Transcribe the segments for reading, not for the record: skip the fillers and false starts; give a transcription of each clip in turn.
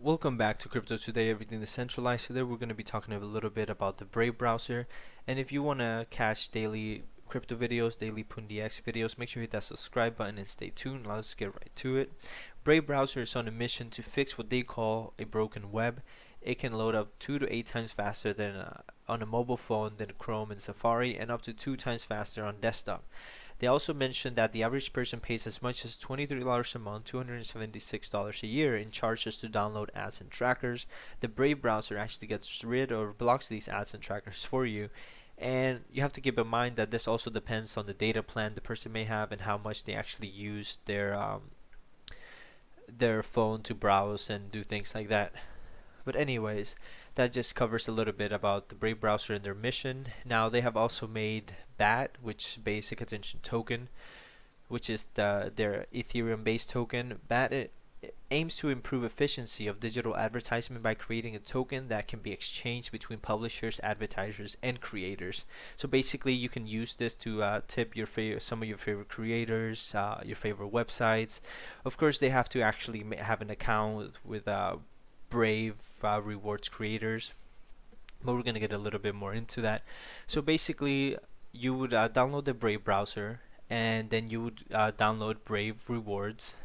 Welcome back to Crypto Today, everything decentralized. Today we're going to be talking a little bit about the Brave browser. And if you want to catch daily crypto videos, daily Pundi X videos, make sure you hit that subscribe button and stay tuned. Let's get right to it. Brave browser is on a mission to fix what they call a broken web. It can load up 2 to 8 times faster than on a mobile phone than Chrome and Safari, and up to 2 times faster on desktop. They also mentioned that the average person pays as much as $23 a month, $276 a year in charges to download ads and trackers. The Brave browser actually gets rid or blocks these ads and trackers for you. And you have to keep in mind that this also depends on the data plan the person may have and how much they actually use their phone to browse and do things like that. But anyways, that just covers a little bit about the Brave browser and their mission. Now they have also made BAT, which Basic Attention Token, which is their Ethereum-based token. BAT it aims to improve efficiency of digital advertisement by creating a token that can be exchanged between publishers, advertisers, and creators. So basically, you can use this to tip some of your favorite creators, your favorite websites. Of course, they have to actually have an account with Brave rewards creators, but we're gonna get a little bit more into that. So basically, you would download the Brave browser, and then you would download Brave rewards.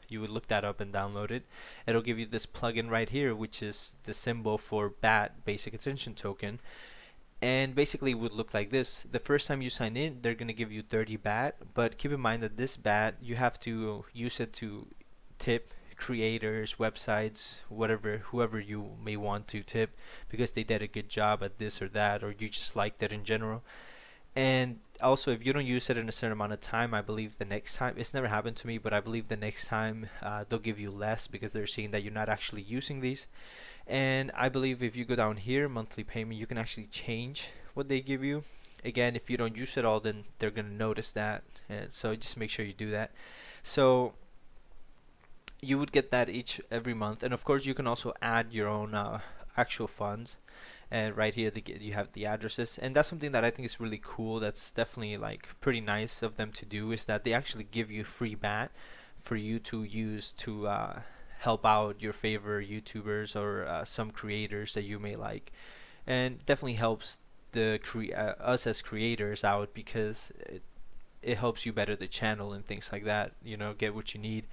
You would look that up and download it. It'll give you this plugin right here, which is the symbol for BAT, Basic Attention Token, and basically it would look like this. The first time you sign in, they're gonna give you 30 BAT, but keep in mind that this BAT you have to use it to tip creators, websites, whoever you may want to tip because they did a good job at this or that, or you just liked it in general. And also, if you don't use it in a certain amount of time, I believe the next time, it's never happened to me, but I believe the next time they'll give you less because they're seeing that you're not actually using these. And I believe if you go down here, monthly payment, you can actually change what they give you. Again, if you don't use it all, then they're gonna notice that, and so just make sure you do that. So you would get that every month, and of course you can also add your own actual funds. And right here you have the addresses, and that's something that I think is really cool. That's definitely like pretty nice of them to do, is that they actually give you free BAT for you to use to help out your favorite YouTubers or some creators that you may like, and definitely helps us as creators out because it helps you better the channel and things like that, get what you need.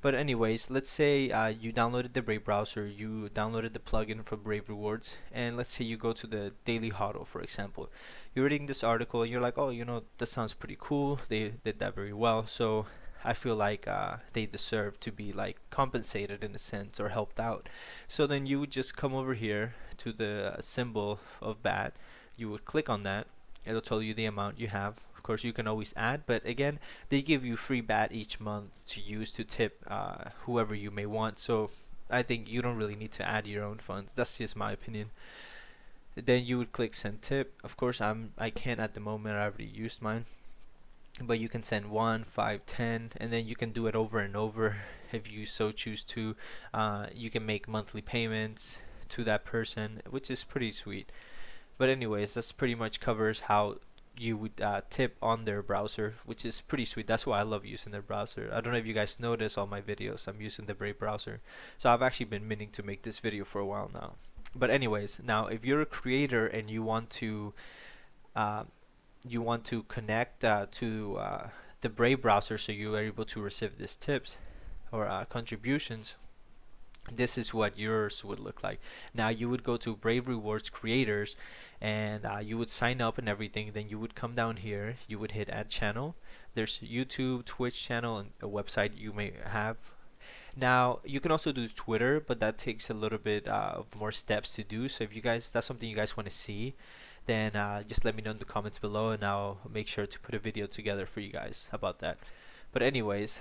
But anyways, let's say you downloaded the Brave browser, you downloaded the plugin for Brave rewards, and let's say you go to the Daily Huddle, for example. You're reading this article and you're like, oh, that sounds pretty cool, they did that very well, so I feel like they deserve to be like compensated in a sense or helped out. So then you would just come over here to the symbol of BAT, you would click on that, it'll tell you the amount you have. Of course, you can always add, but again, they give you free BAT each month to use to tip whoever you may want. So I think you don't really need to add your own funds. That's just my opinion. Then you would click send tip. Of course, I can't at the moment. I already used mine, but you can send 1, 5, 10, and then you can do it over and over if you so choose to. You can make monthly payments to that person, which is pretty sweet. But anyways, that's pretty much covers how you would tip on their browser, which is pretty sweet. That's why I love using their browser. I don't know if you guys notice all my videos, I'm using the Brave browser. So I've actually been meaning to make this video for a while now. But anyways, now if you're a creator and you want to connect to the Brave browser so you are able to receive these tips or contributions, this is what yours would look like. Now you would go to Brave Rewards Creators, and you would sign up and everything. Then you would come down here, you would hit add channel. There's YouTube, Twitch channel, and a website you may have. Now you can also do Twitter, but that takes a little bit of more steps to do. So if that's something you guys want to see, then just let me know in the comments below, and I'll make sure to put a video together for you guys about that. But anyways,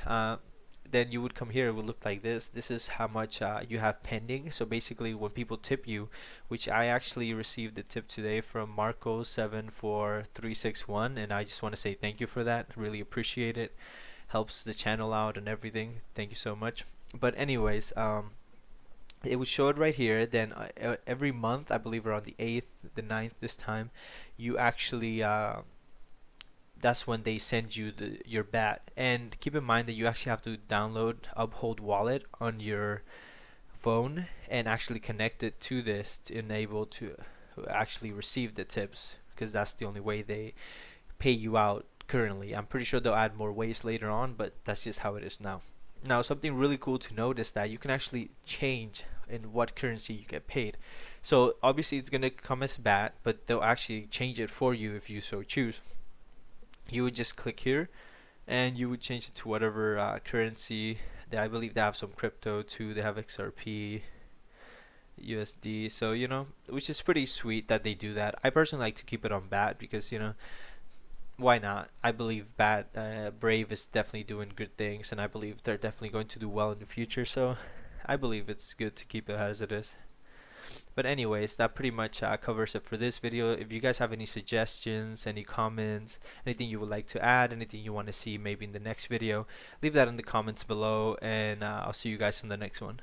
then you would come here, it would look like this. This is how much you have pending. So basically when people tip you, which I actually received a tip today from Marco74361, and I just want to say thank you for that. Really appreciate it. Helps the channel out and everything. Thank you so much. But anyways, it would show it right here. Then every month, I believe around the 8th, the 9th this time, you actually that's when they send you your BAT. And keep in mind that you actually have to download Uphold Wallet on your phone and actually connect it to this to enable to actually receive the tips, because that's the only way they pay you out currently. I'm pretty sure they'll add more ways later on, but that's just how it is now. Now, something really cool to note is that you can actually change in what currency you get paid. So obviously it's gonna come as BAT, but they'll actually change it for you if you so choose. You would just click here and you would change it to whatever currency. I believe they have some crypto too. They have XRP, USD, so which is pretty sweet that they do that. I personally like to keep it on BAT because why not? I believe Brave is definitely doing good things, and I believe they're definitely going to do well in the future, so I believe it's good to keep it as it is. But anyways, that pretty much covers it for this video. If you guys have any suggestions, any comments, anything you would like to add, anything you want to see maybe in the next video, leave that in the comments below, and I'll see you guys in the next one.